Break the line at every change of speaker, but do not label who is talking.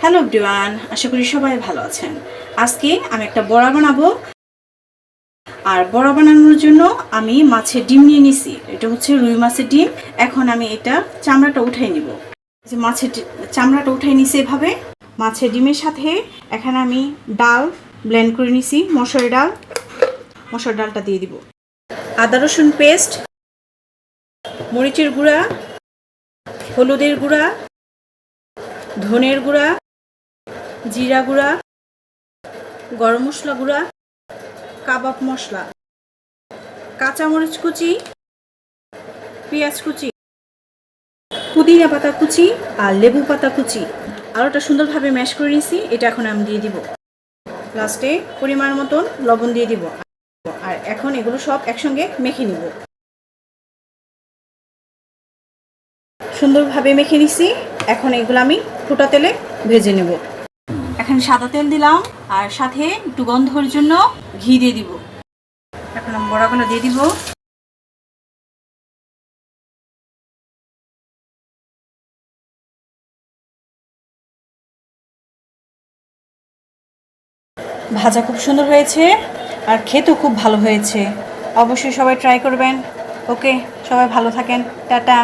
Hello everyone, আশা করি সবাই ভালো আছেন। আজকে আমি একটা বড়া বানাবো। আর বড়া বানানোর জন্য আমি মাছের ডিম নিয়ে নিছি। এটা হচ্ছে রুই মাছের ডিম। এখন আমি এটা চামড়াটা উঠাই নিব। যে মাছের চামড়াটা উঠাই নিছি এভাবে। মাছের ডিমের সাথে এখানে আমি ডাল ব্লেন্ড করে নিছি, মসুর ডালটা দিয়ে দিব। আদা রসুন পেস্ট, মরিচের গুঁড়া, হলুদের গুঁড়া, ধনের গুঁড়া, জিরা গুঁড়া, গরম মশলা গুঁড়া, কাবাব মশলা, কাঁচামরিচ কুচি, পেঁয়াজ কুচি, পুদিনা পাতা কুচি আর লেবু পাতা কুচি। আর ওটা সুন্দরভাবে ম্যাশ করে নিয়েছি। এটা এখন আমি দিয়ে দিব। লাস্টে পরিমাণ মতন লবণ দিয়ে দিব। আর এখন এগুলো সব একসঙ্গে মেখে নিব। সুন্দরভাবে মেখে নিছি। এখন এগুলো আমি ফুটা তেলে ভেজে নেব। এখন সাদা তেল দিলাম আর সাথে একটু গন্ধর জন্য ঘি দিয়ে দিব। এখন আমি বড়াগুলো দিয়ে দিব। ভাজা খুব সুন্দর হয়েছে আর খেতেও খুব ভালো হয়েছে। অবশ্যই সবাই ট্রাই করবেন। ওকে, সবাই ভালো থাকেন। টাটা।